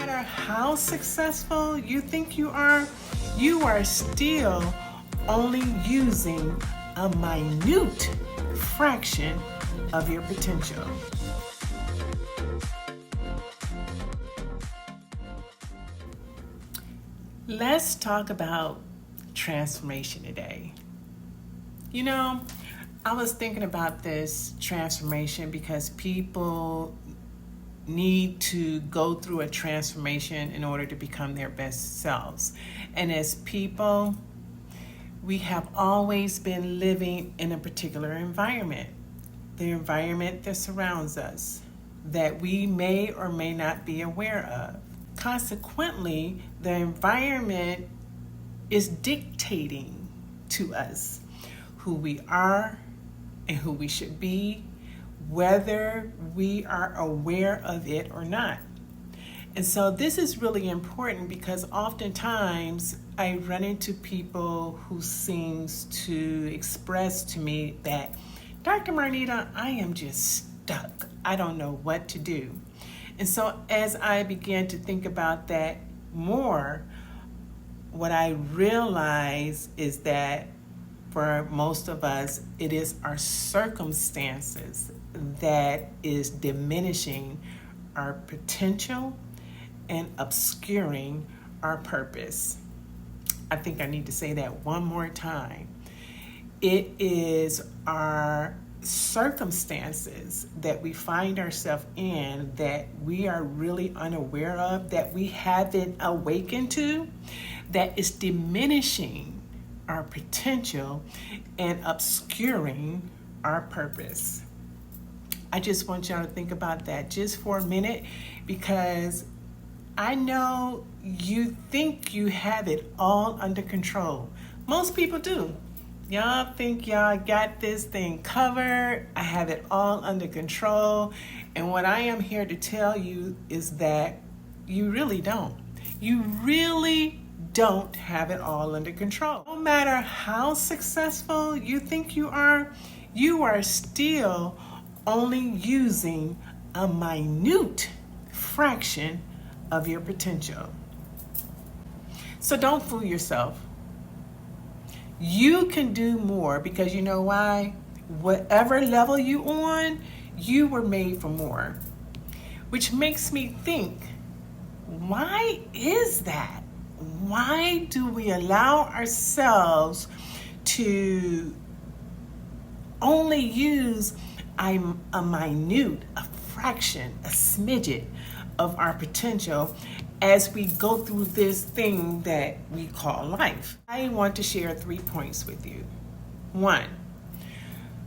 matter how successful you think you are still only using a minute fraction of your potential. Let's talk about transformation today. You know, I was thinking about this transformation because people need to go through a transformation in order to become their best selves. And as people, we have always been living in a particular environment, the environment that surrounds us, that we may or may not be aware of. Consequently, the environment is dictating to us who we are and who we should be, whether we are aware of it or not. And so this is really important because oftentimes I run into people who seems to express to me that, Dr. Marnita, I am just stuck. I don't know what to do. And so as I began to think about that more, what I realize is that for most of us, it is our circumstances that is diminishing our potential and obscuring our purpose. I think I need to say that one more time. It is our circumstances that we find ourselves in that we are really unaware of, that we haven't awakened to, that is diminishing our potential and obscuring our purpose. I just want y'all to think about that just for a minute, because I know you think you have it all under control. Most people do. Y'all think y'all got this thing covered. I have it all under control. And what I am here to tell you is that you really don't. You really don't have it all under control. No matter how successful you think you are still only using a minute fraction of your potential. So don't fool yourself. You can do more because you know why? Whatever level you on, you were made for more. Which makes me think, why is that? Why do we allow ourselves to only use a minute, a fraction, a smidget of our potential as we go through this thing that we call life? I want to share 3 points with you. 1,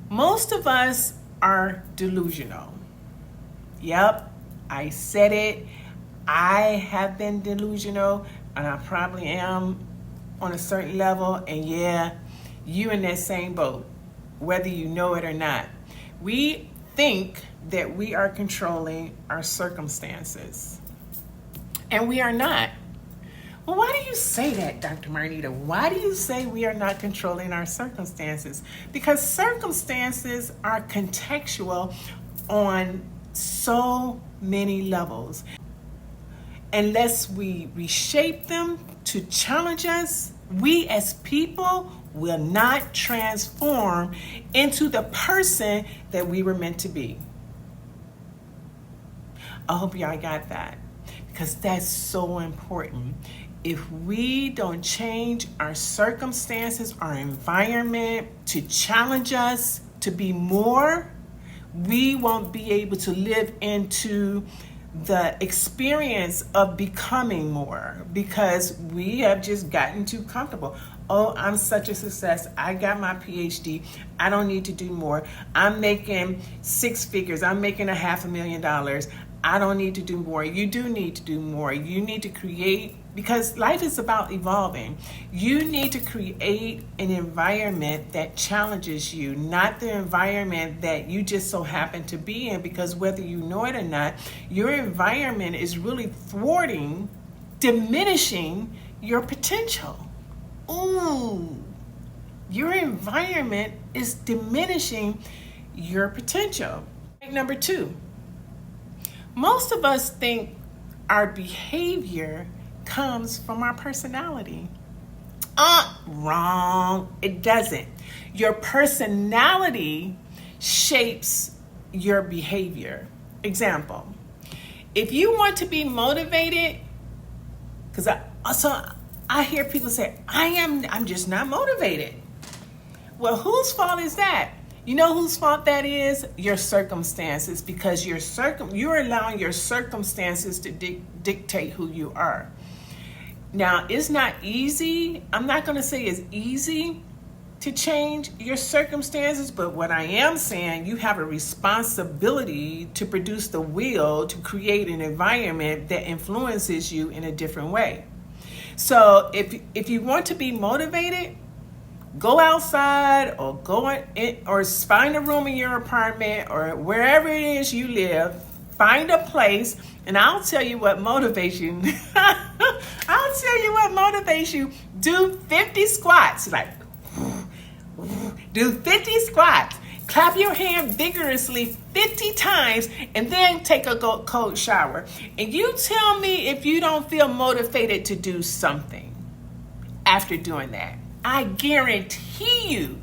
most of us are delusional. Yep, I said it. I have been delusional, and I probably am on a certain level, and yeah, you in that same boat, whether you know it or not. We think that we are controlling our circumstances, and we are not. Well, why do you say that, Dr. Marnita? Why do you say we are not controlling our circumstances? Because circumstances are contextual on so many levels. Unless we reshape them to challenge us, we as people will not transform into the person that we were meant to be. I hope y'all got that, because that's so important. If we don't change our circumstances, our environment to challenge us to be more, we won't be able to live into the experience of becoming more, because we have just gotten too comfortable. Oh, I'm such a success. I got my PhD. I don't need to do more. I'm making 6 figures. I'm making $500,000. I don't need to do more. You do need to do more. You need to create, because life is about evolving. You need to create an environment that challenges you, not the environment that you just so happen to be in, because whether you know it or not, your environment is really thwarting, diminishing your potential. Ooh, your environment is diminishing your potential. Number 2, most of us think our behavior comes from our personality. Wrong. It doesn't. Your personality shapes your behavior. Example, if you want to be motivated, because I hear people say, I'm just not motivated. Well, whose fault is that? You know whose fault that is? Your circumstances, because you're allowing your circumstances to dictate who you are. Now, it's not easy. I'm not going to say it's easy to change your circumstances, but what I am saying, you have a responsibility to produce the will to create an environment that influences you in a different way. So if you want to be motivated, go outside or or find a room in your apartment or wherever it is you live. Find a place, and I'll tell you what motivates you. I'll tell you what motivates you. Do 50 squats. Like, do 50 squats. Clap your hand vigorously 50 times, and then take a cold shower. And you tell me if you don't feel motivated to do something after doing that. I guarantee you,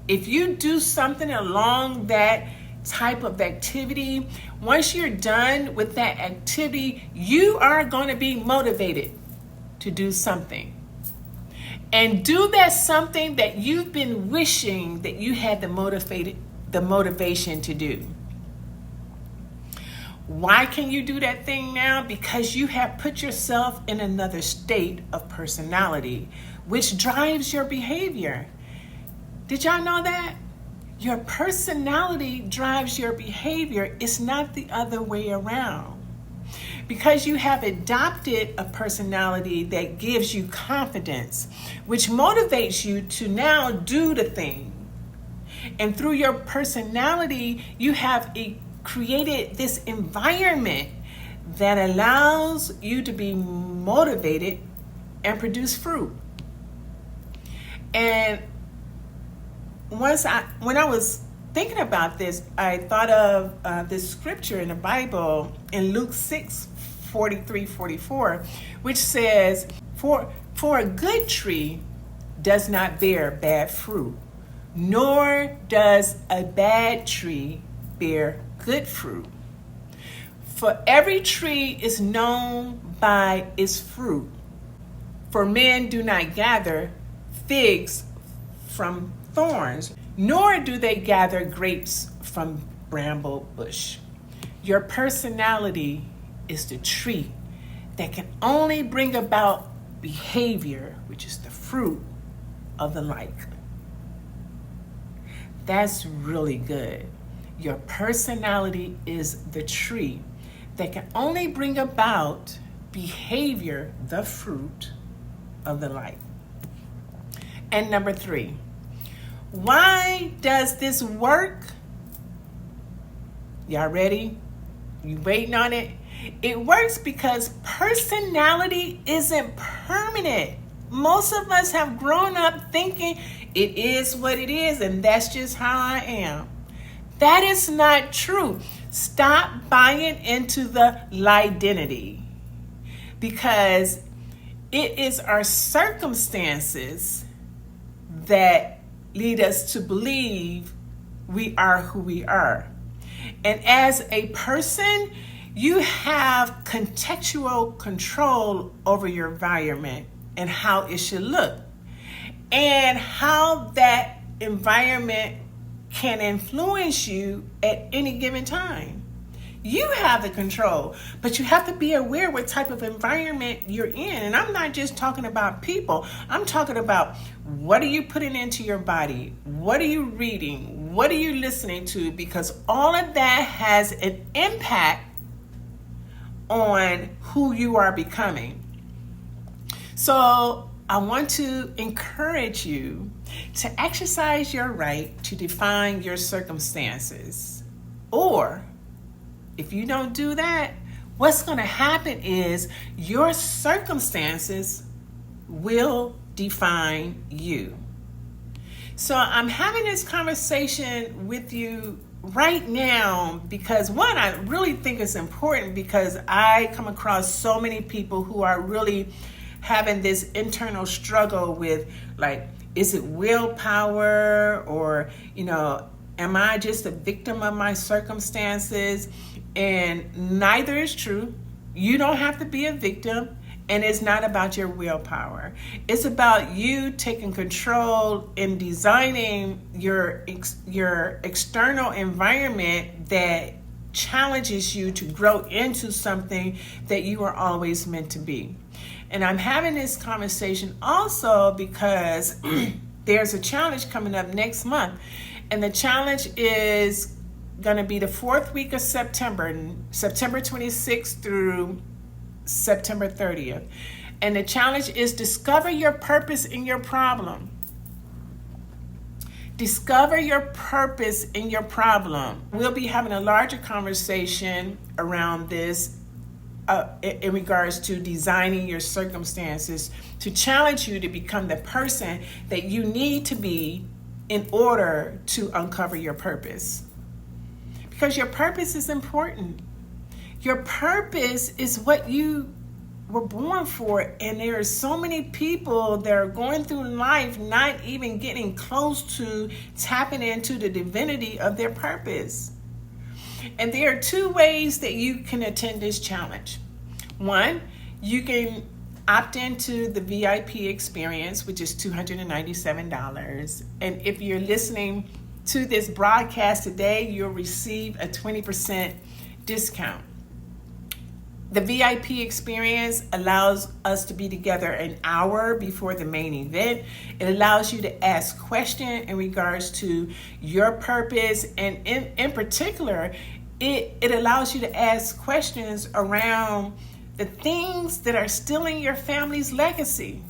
if you do something along that type of activity, once you're done with that activity, you are going to be motivated to do something. And do that something that you've been wishing that you had the motivation to do. Why can you do that thing now? Because you have put yourself in another state of personality, which drives your behavior. Did y'all know that? Your personality drives your behavior. It's not the other way around. Because you have adopted a personality that gives you confidence, which motivates you to now do the thing. And through your personality, you have created this environment that allows you to be motivated and produce fruit. And when I was thinking about this, I thought of this scripture in the Bible in Luke 6:43-44, which says, For a good tree does not bear bad fruit, nor does a bad tree bear good fruit. For every tree is known by its fruit. For men do not gather figs from thorns, nor do they gather grapes from bramble bush. Your personality is the tree that can only bring about behavior, which is the fruit of the like. That's really good. Your personality is the tree that can only bring about behavior, the fruit of the like. And number 3, why does this work? Y'all ready? You waiting on it? It works because personality isn't permanent. Most of us have grown up thinking it is what it is, and that's just how I am. That is not true. Stop buying into the identity, because it is our circumstances that lead us to believe we are who we are. And as a person, you have contextual control over your environment and how it should look, and how that environment can influence you at any given time. You have the control, but you have to be aware what type of environment you're in. And I'm not just talking about people. I'm talking about, what are you putting into your body? What are you reading? What are you listening to? Because all of that has an impact on who you are becoming. So I want to encourage you to exercise your right to define your circumstances. Or if you don't do that, what's going to happen is your circumstances will define you. So I'm having this conversation with you right now, because one, I really think it's important because I come across so many people who are really having this internal struggle with, like, is it willpower, or, am I just a victim of my circumstances? And neither is true. You don't have to be a victim. And it's not about your willpower. It's about you taking control in designing your external environment that challenges you to grow into something that you are always meant to be. And I'm having this conversation also because there's a challenge coming up next month. And the challenge is going to be the fourth week of September 26th through September 30th. And the challenge is discover your purpose in your problem. Discover your purpose in your problem. We'll be having a larger conversation around this in regards to designing your circumstances to challenge you to become the person that you need to be in order to uncover your purpose. Because your purpose is important. Your purpose is what you were born for, and there are so many people that are going through life not even getting close to tapping into the divinity of their purpose. And there are two ways that you can attend this challenge. One, you can opt into the VIP experience, which is $297. And if you're listening to this broadcast today, you'll receive a 20% discount. The VIP experience allows us to be together an hour before the main event. It allows you to ask questions in regards to your purpose, and in particular, it allows you to ask questions around the things that are stealing your family's legacy.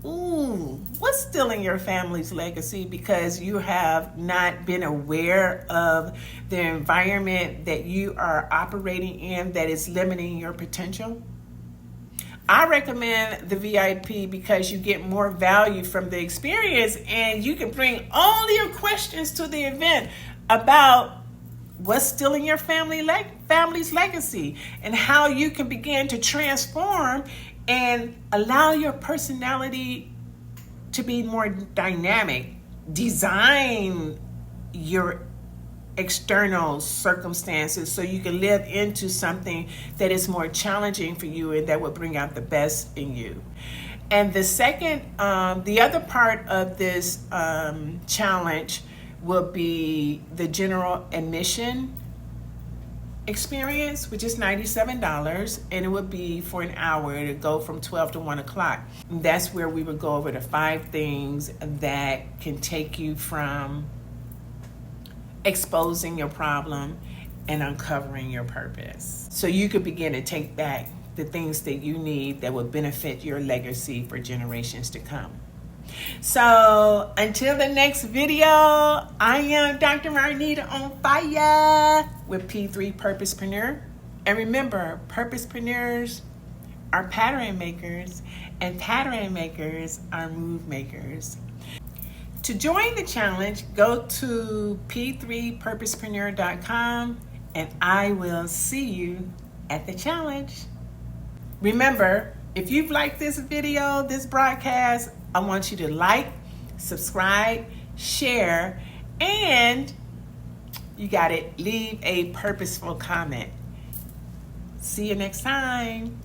Ooh, what's stealing your family's legacy because you have not been aware of the environment that you are operating in that is limiting your potential? I recommend the VIP because you get more value from the experience, and you can bring all your questions to the event about what's stealing your family's legacy and how you can begin to transform and allow your personality to be more dynamic. Design your external circumstances so you can live into something that is more challenging for you and that will bring out the best in you. And the second, the other part of this challenge will be the general admission experience, which is $97, and it would be for an hour. It'll go from 12 to 1 o'clock. And that's where we would go over the 5 things that can take you from exposing your problem and uncovering your purpose. So you could begin to take back the things that you need that will benefit your legacy for generations to come. So until the next video, I am Dr. Marnita on fire with P3 Purposepreneur. And remember, purposepreneurs are pattern makers, and pattern makers are move makers. To join the challenge, go to p3purposepreneur.com, and I will see you at the challenge. Remember, if you've liked this video, this broadcast, I want you to like, subscribe, share, and you got it, leave a purposeful comment. See you next time.